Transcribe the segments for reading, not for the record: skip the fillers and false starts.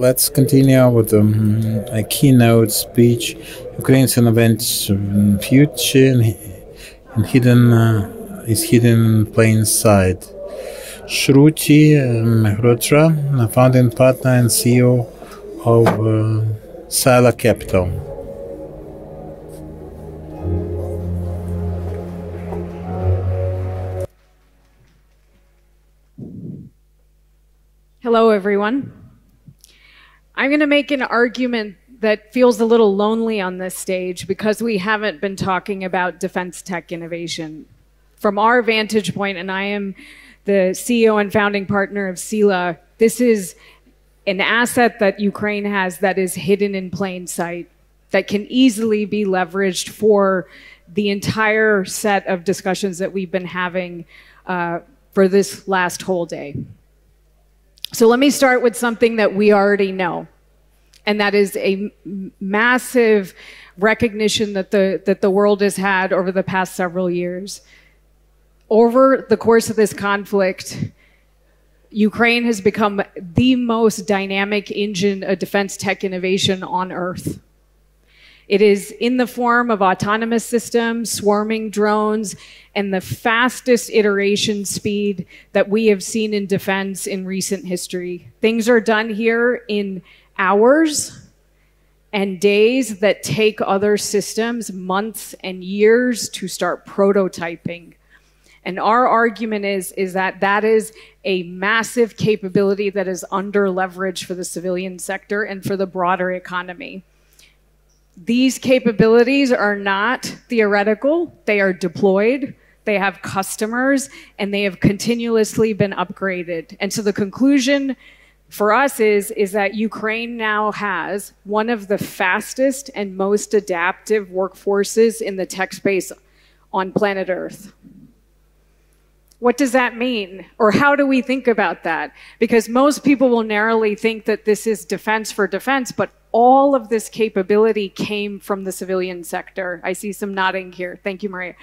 let's continue with a keynote speech. Ukraine's innovative future is hidden in plain sight. Shruti Mehrotra, a founding partner and CEO of Sila Capital. Hello, everyone. I'm going to make an argument that feels a little lonely on this stage because we haven't been talking about defense tech innovation. From our vantage point, and I am the CEO and founding partner of Sila, this is an asset that Ukraine has that is hidden in plain sight, that can easily be leveraged for the entire set of discussions that we've been having for this last whole day. So let me start with something that we already know, and that is a massive recognition that the world has had over the past several years. Over the course of this conflict, Ukraine has become the most dynamic engine of defense tech innovation on Earth. It is in the form of autonomous systems, swarming drones, and the fastest iteration speed that we have seen in defense in recent history. Things are done here in hours and days that take other systems months and years to start prototyping. And our argument is that that is a massive capability that is under leveraged for the civilian sector and for the broader economy. These capabilities are not theoretical, they are deployed, they have customers, and they have continuously been upgraded. And so the conclusion for us is that Ukraine now has one of the fastest and most adaptive workforces in the tech space on planet Earth. What does that mean? Or how do we think about that? Because most people will narrowly think that this is defense for defense, but all of this capability came from the civilian sector. I see some nodding here. Thank you, Maria.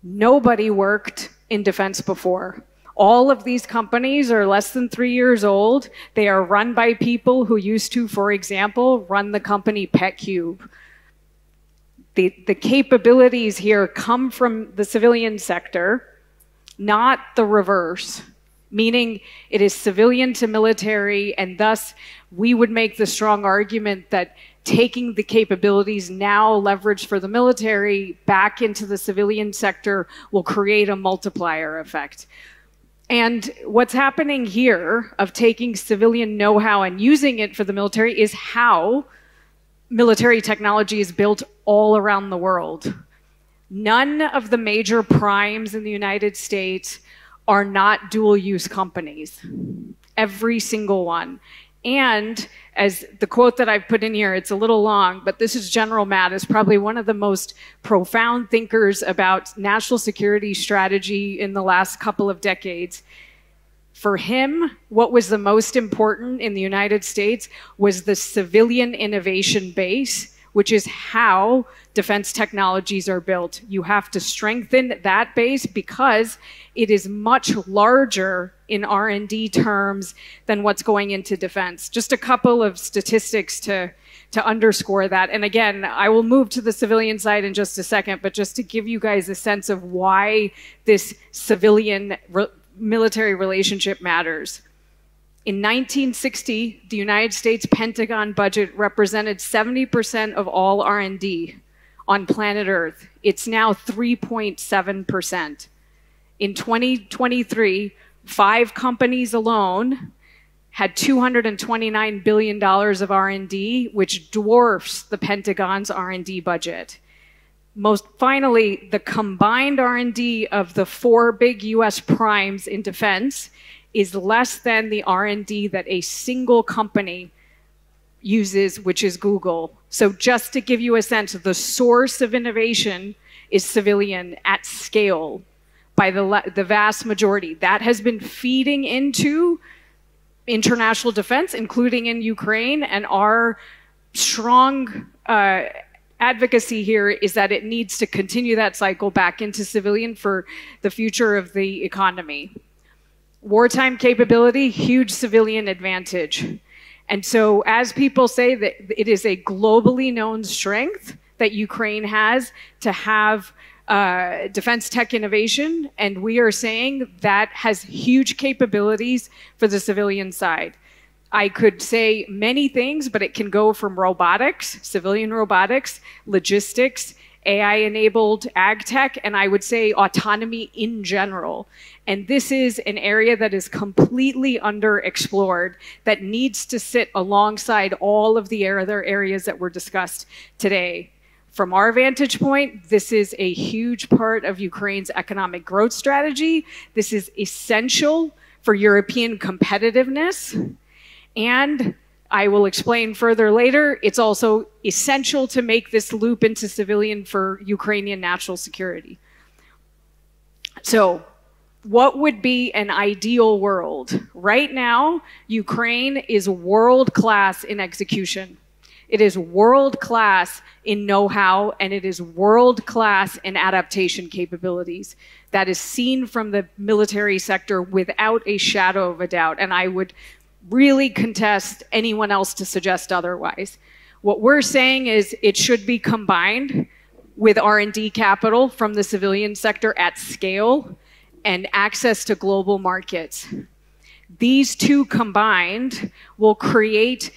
Nobody worked in defense before. All of these companies are less than 3 years old. They are run by people who used to, for example, run the company PetCube. The capabilities here come from the civilian sector, not the reverse, meaning it is civilian to military, and thus we would make the strong argument that taking the capabilities now leveraged for the military back into the civilian sector will create a multiplier effect. And what's happening here of taking civilian know-how and using it for the military is how military technology is built all around the world. None of the major primes in the United States are not dual-use companies. Every single one. And as the quote that I've put in here, it's a little long, but this is General Mattis, probably one of the most profound thinkers about national security strategy in the last couple of decades. For him, what was the most important in the United States was the civilian innovation base, which is how defense technologies are built. You have to strengthen that base because it is much larger in R&D terms than what's going into defense. Just a couple of statistics to underscore that. And again, I will move to the civilian side in just a second, but just to give you guys a sense of why this civilian military relationship matters. In 1960, the United States Pentagon budget represented 70% of all R&D on planet Earth. It's now 3.7%. In 2023, 5 companies alone had $229 billion of R&D, which dwarfs the Pentagon's R&D budget. Finally, the combined R&D of the 4 big US primes in defense is less than the R&D that a single company uses, which is Google. So just to give you a sense, the source of innovation is civilian at scale by the vast majority. That has been feeding into international defense, including in Ukraine, and our strong advocacy here is that it needs to continue that cycle back into civilian for the future of the economy. Wartime capability, huge civilian advantage. And so as people say, that it is a globally known strength that Ukraine has to have defense tech innovation, and we are saying that has huge capabilities for the civilian side. I could say many things, but it can go from robotics, civilian robotics, logistics, AI-enabled ag tech, and I would say autonomy in general. And this is an area that is completely underexplored, that needs to sit alongside all of the other areas that were discussed today. From our vantage point, this is a huge part of Ukraine's economic growth strategy. This is essential for European competitiveness. And I will explain further later, it's also essential to make this loop into civilian for Ukrainian national security. So what would be an ideal world? Right now, Ukraine is world-class in execution. It is world-class in know-how, and it is world-class in adaptation capabilities. That is seen from the military sector without a shadow of a doubt, and I would really contest anyone else to suggest otherwise. What we're saying is it should be combined with R&D capital from the civilian sector at scale and access to global markets. These two combined will create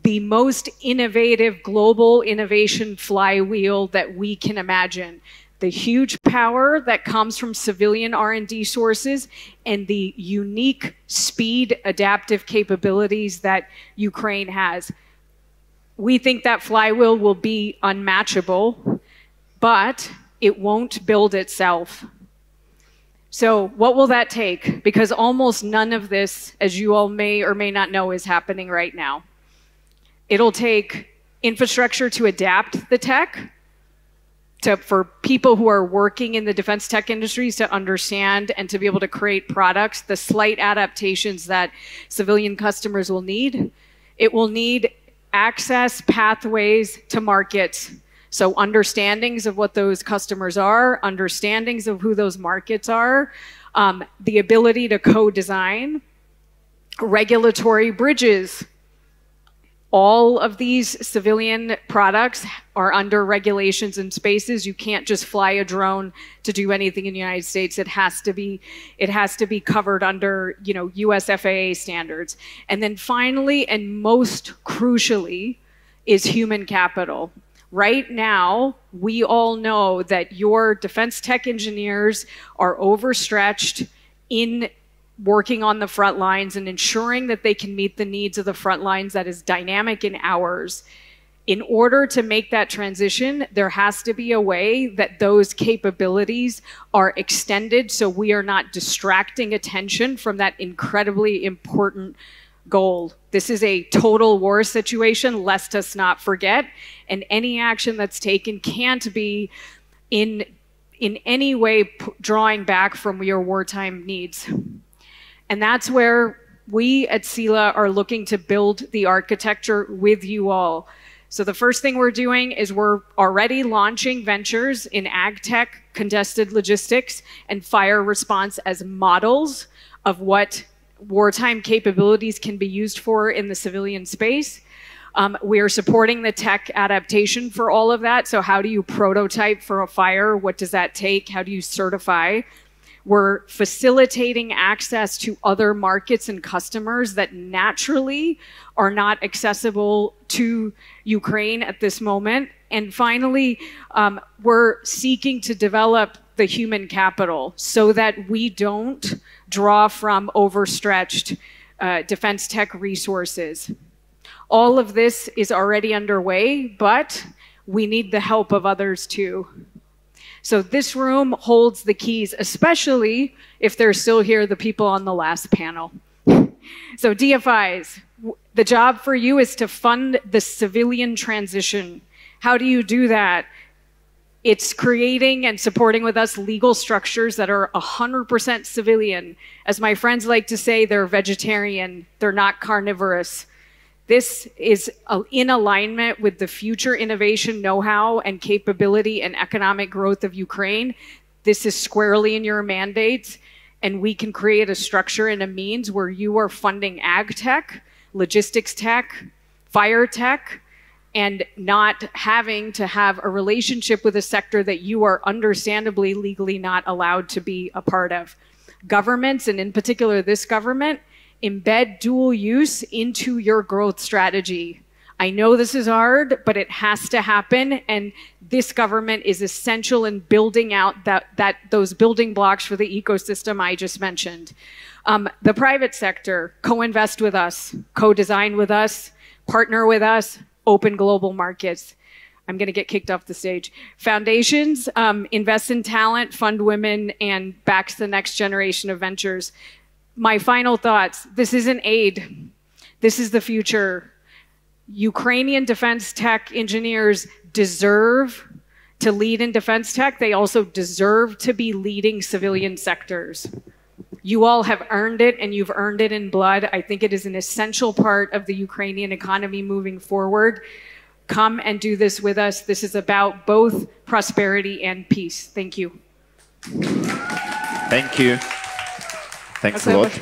the most innovative global innovation flywheel that we can imagine. The huge power that comes from civilian R&D sources and the unique speed adaptive capabilities that Ukraine has. We think that flywheel will be unmatchable, but it won't build itself. So what will that take? Because almost none of this, as you all may or may not know, is happening right now. It'll take infrastructure to adapt the tech, for people who are working in the defense tech industries to understand and to be able to create products, the slight adaptations that civilian customers will need. It will need access pathways to markets. So understandings of what those customers are, understandings of who those markets are, the ability to co-design, regulatory bridges. All of these civilian products are under regulations and spaces. You can't just fly a drone to do anything in the United States. It has to be covered under, US FAA standards. And then finally, and most crucially, is human capital. Right now, we all know that your defense tech engineers are overstretched in working on the front lines and ensuring that they can meet the needs of the front lines that is dynamic in hours. In order to make that transition, there has to be a way that those capabilities are extended so we are not distracting attention from that incredibly important goal. This is a total war situation, lest us not forget, and any action that's taken can't be in any way drawing back from your wartime needs. And that's where we at CELA are looking to build the architecture with you all. So the first thing we're doing is we're already launching ventures in ag tech, contested logistics, and fire response as models of what wartime capabilities can be used for in the civilian space. We are supporting the tech adaptation for all of that. So how do you prototype for a fire? What does that take? How do you certify? We're facilitating access to other markets and customers that naturally are not accessible to Ukraine at this moment. And finally, we're seeking to develop the human capital so that we don't draw from overstretched defense tech resources. All of this is already underway, but we need the help of others too. So this room holds the keys, especially if they're still here, the people on the last panel. So DFIs, the job for you is to fund the civilian transition. How do you do that? It's creating and supporting with us legal structures that are 100% civilian. As my friends like to say, they're vegetarian, they're not carnivorous. This is in alignment with the future innovation know-how and capability and economic growth of Ukraine. This is squarely in your mandates, and we can create a structure and a means where you are funding ag tech logistics tech, fire tech, and not having to have a relationship with a sector that you are understandably legally not allowed to be a part of. Governments, and in particular this government, embed dual use into your growth strategy. I know this is hard, but it has to happen, and this government is essential in building out those building blocks for the ecosystem I just mentioned. The private sector, co-invest with us, co-design with us, partner with us, open global markets. I'm going to get kicked off the stage. Foundations, invest in talent, fund women, and backs the next generation of ventures. My final thoughts, this isn't aid. This is the future. Ukrainian defense tech engineers deserve to lead in defense tech. They also deserve to be leading civilian sectors. You all have earned it, and you've earned it in blood. I think it is an essential part of the Ukrainian economy moving forward. Come and do this with us. This is about both prosperity and peace. Thank you. Thank you. Thanks a lot.